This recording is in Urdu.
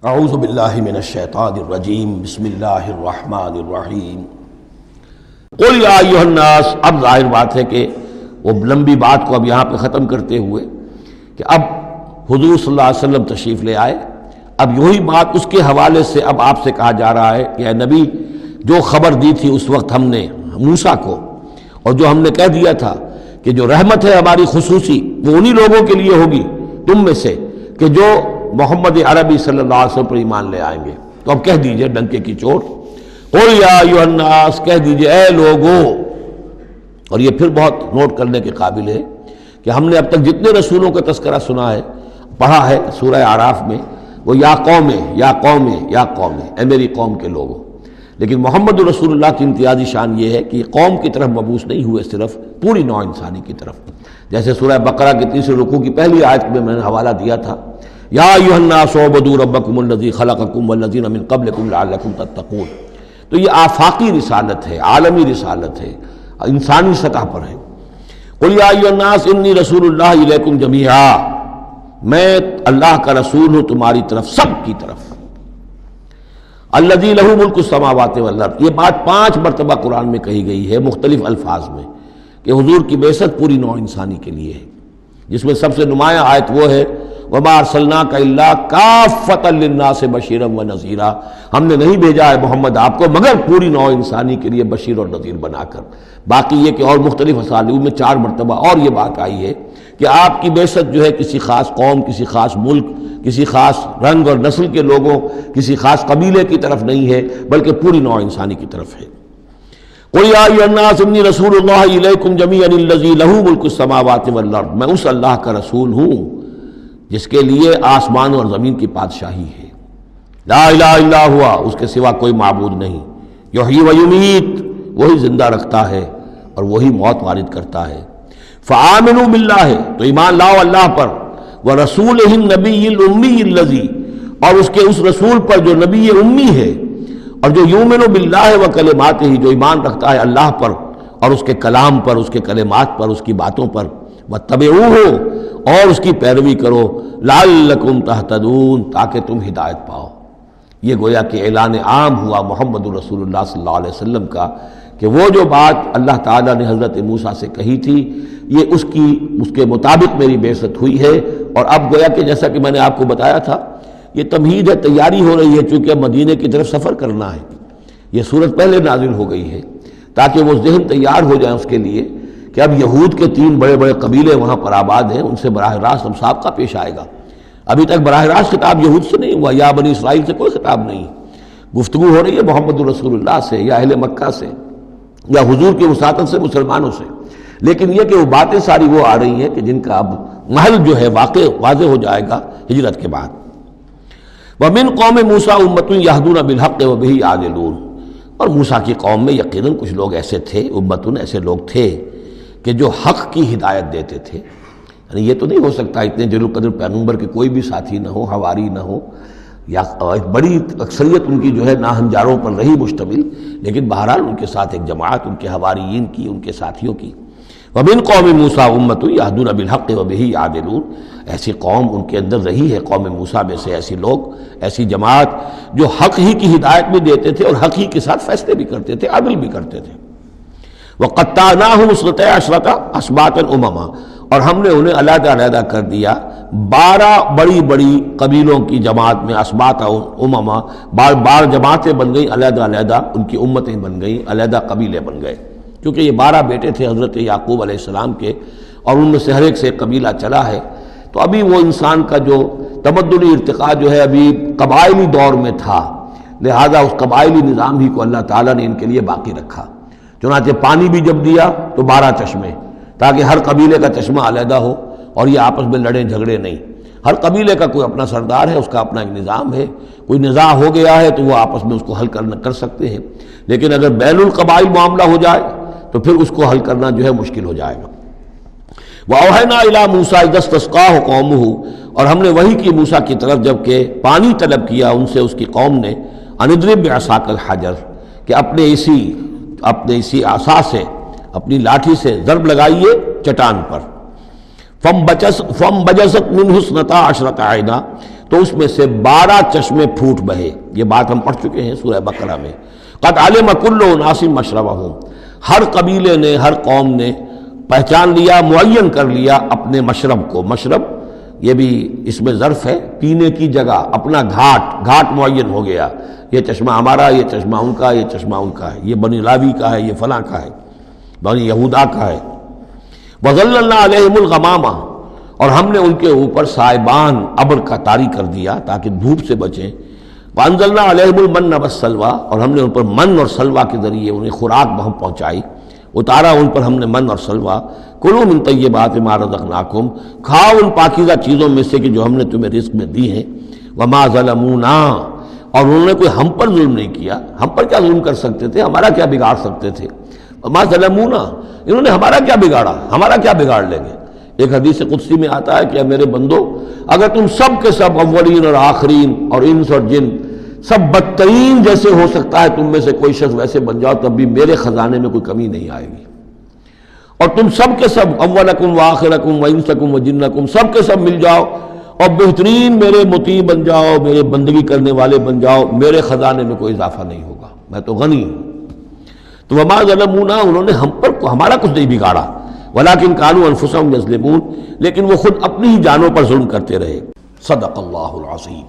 اعوذ باللہ من الشیطان الرجیم بسم اللہ الرحمن الرحیم قل یا ایھا الناس۔ اب ظاہر بات ہے کہ وہ لمبی بات کو اب یہاں پہ ختم کرتے ہوئے کہ اب حضور صلی اللہ علیہ وسلم تشریف لے آئے، اب یہی بات اس کے حوالے سے اب آپ سے کہا جا رہا ہے کہ اے نبی، جو خبر دی تھی اس وقت ہم نے موسیٰ کو، اور جو ہم نے کہہ دیا تھا کہ جو رحمت ہے ہماری خصوصی وہ انہی لوگوں کے لیے ہوگی تم میں سے کہ جو محمد عربی صلی اللہ علیہ وسلم پر ایمان لے آئیں گے، تو اب کہہ دیجئے ڈنکے کی چوٹ، قل یا ایھا الناس، کہہ دیجئے اے لوگو۔ اور یہ پھر بہت نوٹ کرنے کے قابل ہے کہ ہم نے اب تک جتنے رسولوں کا تذکرہ سنا ہے، پڑھا ہے سورہ اعراف میں، وہ یا قوم یا قوم یا قوم، اے میری قوم کے لوگوں۔ لیکن محمد رسول اللہ کی امتیازی شان یہ ہے کہ یہ قوم کی طرف مبعوث نہیں ہوئے، صرف پوری نوع انسانی کی طرف، جیسے سورہ بقرہ کے تیسرے رکوع کی پہلی آیت میں نے حوالہ دیا تھا، یا ایھا الناس اعبدوا ربکم الذی خلقکم والذین من قبلکم لعلکم تتقون۔ تو یہ آفاقی رسالت ہے، عالمی رسالت ہے، انسانی سطح پر ہے۔ قل یا ایھا الناس انی رسول اللہ الیکم جمیعا، میں اللہ کا رسول ہوں تمہاری طرف، سب کی طرف۔ الذی لہ ملک السماوات والارض، یہ بات 5 مرتبہ قرآن میں کہی گئی ہے مختلف الفاظ میں کہ حضور کی بعثت پوری نوع انسانی کے لیے ہے، جس میں سب سے نمایاں آیت وہ ہے وَمَا أَرْسَلْنَاكَ إِلَّا كَافَّةً لِلنَّاسِ بَشِيرًا وَنَذِيرًا، ہم نے نہیں بھیجا ہے محمد آپ کو مگر پوری نوع انسانی کے لیے بشیر اور نذیر بنا کر۔ باقی یہ کہ اور مختلف اسالیب میں 4 مرتبہ اور یہ بات آئی ہے کہ آپ کی بعثت جو ہے کسی خاص قوم، کسی خاص ملک، کسی خاص رنگ اور نسل کے لوگوں، کسی خاص قبیلے کی طرف نہیں ہے، بلکہ پوری نوع انسانی کی طرف ہے۔ قل یا ایھا الناس انی رسول اللہ الیکم جمیعا الذی لہ ملک السماوات والارض، میں اس اللہ کا رسول ہوں جس کے لیے آسمان اور زمین کی بادشاہی ہے، لا الہ الا ہوا، اس کے سوا کوئی معبود نہیں، یحیی و یمیت، وہی زندہ رکھتا ہے اور وہی موت وارد کرتا ہے۔ فآمنوا باللہ، تو ایمان لاؤ اللہ پر، ورسولہ النبی الامی الذی، اور اس کے اس رسول پر جو نبی امی ہے، اور جو یؤمن باللہ وکلماتہ، جو ایمان رکھتا ہے اللہ پر اور اس کے کلام پر، اس کے کلمات پر، اس کی باتوں پر، واتبعوہ، اور اس کی پیروی کرو، لعلکم تہتدون، تاکہ تم ہدایت پاؤ۔ یہ گویا کہ اعلان عام ہوا محمد رسول اللہ صلی اللہ علیہ وسلم کا کہ وہ جو بات اللہ تعالیٰ نے حضرت موسیٰ سے کہی تھی، یہ اس کے مطابق میری بعثت ہوئی ہے۔ اور اب گویا کہ جیسا کہ میں نے آپ کو بتایا تھا، یہ تمہید ہے، تیاری ہو رہی ہے، چونکہ اب مدینے کی طرف سفر کرنا ہے، یہ صورت پہلے نازل ہو گئی ہے تاکہ وہ ذہن تیار ہو جائے اس کے لیے کہ اب یہود کے 3 بڑے بڑے قبیلے وہاں پر آباد ہیں، ان سے براہ راست مسابقہ پیش آئے گا۔ ابھی تک براہ راست خطاب یہود سے نہیں ہوا، یا بنی اسرائیل سے کوئی خطاب نہیں، گفتگو ہو رہی ہے محمد رسول اللہ سے یا اہل مکہ سے یا حضور کی وساطت سے مسلمانوں سے، لیکن یہ کہ وہ باتیں ساری وہ آ رہی ہیں کہ جن کا اب محل جو ہے واضح ہو جائے گا ہجرت کے بعد۔ وَمِن قَوْمِ مُوسَىٰ أُمَّةٌ يَهْدُونَ بِالْحَقِّ وَبِهِ يَعْدِلُونَ، اور موسیٰ کی قوم میں یقیناً کچھ لوگ ایسے تھے، امتن ایسے لوگ تھے کہ جو حق کی ہدایت دیتے تھے۔ یعنی یہ تو نہیں ہو سکتا اتنے جلیل القدر پیغمبر کے کوئی بھی ساتھی نہ ہو، حواری نہ ہو، یا بڑی اکثریت ان کی جو ہے ناہنجاروں پر رہی مشتمل، لیکن بہرحال ان کے ساتھ ایک جماعت، ان کے حواریین کی، ان کے ساتھیوں کی۔ وَمِن قَوْمِ مُوسَىٰ أُمَّةٌ يَهْدُونَ بِالْحَقِّ وَبِهِ يَعْدِلُونَ، ایسی قوم ان کے اندر رہی ہے، قوم موسیٰ میں سے ایسی لوگ، ایسی جماعت جو حق ہی کی ہدایت بھی دیتے تھے اور حق ہی کے ساتھ فیصلے بھی کرتے تھے، عدل بھی کرتے تھے۔ وَقَطَّعْنَاهُمْ اثْنَتَيْ عَشْرَةَ أَسْبَاطًا أُمَمًا، اور ہم نے انہیں علیحدہ علیحدہ کر دیا 12 بڑی بڑی قبیلوں کی جماعت میں، اسباط امما، بار جماعتیں بن گئیں، علیحدہ علیحدہ ان کی امتیں بن گئیں، علیحدہ قبیلے بن گئے، کیونکہ یہ 12 بیٹے تھے حضرت یعقوب علیہ السلام کے، اور ان میں سے ہر ایک سے ایک قبیلہ چلا ہے۔ تو ابھی وہ انسان کا جو تمدنی ارتقاء جو ہے ابھی قبائلی دور میں تھا، لہذا اس قبائلی نظام ہی کو اللہ تعالیٰ نے ان کے لیے باقی رکھا۔ چنانچہ پانی بھی جب دیا تو 12 چشمے، تاکہ ہر قبیلے کا چشمہ علیحدہ ہو اور یہ آپس میں لڑیں جھگڑے نہیں۔ ہر قبیلے کا کوئی اپنا سردار ہے، اس کا اپنا ایک نظام ہے، کوئی نزاع ہو گیا ہے تو وہ آپس میں اس کو حل کر سکتے ہیں، لیکن اگر بین القبائل معاملہ ہو جائے تو پھر اس کو حل کرنا جو ہے مشکل ہو جائے گا۔ وَأَوْحَيْنَا إِلَىٰ مُوسَىٰ إِذْ اسْتَسْقَاهُ قَوْمُهُ، اور ہم نے وحی کی موسیٰ کی طرف جب کہ پانی طلب کیا ان سے اس کی قوم نے، أَنِ اضْرِب بِعَصَاكَ الْحَجَرَ، کہ اپنے اسی عصا سے، اپنی لاٹھی سے ضرب لگائیے چٹان پر۔ فَانبَجَسَتْ مِنْهُ اثْنَتَا عَشْرَةَ عَيْنًا، تو اس میں سے 12 چشمے پھوٹ بہے. یہ بات ہم پڑھ چکے ہیں سورہ بقرہ میں. قد علم کل اناس مشربہم، ہر قبیلے نے، ہر قوم نے پہچان لیا، معین کر لیا اپنے مشرب کو. مشرب یہ بھی اس میں ظرف ہے، پینے کی جگہ، اپنا گھاٹ معین ہو گیا. یہ چشمہ ہمارا، یہ چشمہ ان کا، یہ چشمہ ان کا ہے، یہ بنی لاوی کا ہے، یہ فلاں کا ہے، بنی یہودا کا ہے. وَظَلَّلْنَا عَلَيْهِمُ الْغَمَامَ، اور ہم نے ان کے اوپر سائبان ابر کا طاری کر دیا تاکہ دھوپ سے بچیں. وَأَنزَلْنَا عَلَيْهِمُ الْمَنَّ وَالسَّلْوَىٰ، اور ہم نے ان پر من اور سلوہ کے ذریعے انہیں خوراک بہم پہنچائی، اتارا ان پر ہم نے من اور سلوہ. کلوا من طیبات ما رزقناکم، کھاؤ ان پاکیزہ چیزوں میں سے کہ جو ہم نے تمہیں رزق میں دی ہیں. وما ظلمونا، اور انہوں نے کوئی ہم پر ظلم نہیں کیا. ہم پر کیا ظلم کر سکتے تھے، ہمارا کیا بگاڑ سکتے تھے. وما ظلمونا، انہوں نے ہمارا کیا بگاڑا، ہمارا کیا بگاڑ لیں گے. ایک حدیث قدسی میں آتا ہے کہ میرے بندو، اگر تم سب کے سب اولین اور آخرین اور انس اور جن سب بدترین جیسے ہو سکتا ہے تم میں سے کوئی شخص ویسے بن جاؤ تب بھی میرے خزانے میں کوئی کمی نہیں آئے گی. اور تم سب کے سب اولکم و آخرکم و انسکم و جنکم سب کے سب مل جاؤ اور بہترین میرے مطیع بن جاؤ، میرے بندگی کرنے والے بن جاؤ، میرے خزانے میں کوئی اضافہ نہیں ہوگا، میں تو غنی ہوں. تو وما ظلمونا، انہوں نے ہم پر ہمارا کچھ نہیں بگاڑا. ولکن کانوا انفسہم یظلمون، لیکن وہ خود اپنی ہی جانوں پر ظلم کرتے رہے. صدق اللہ العظیم.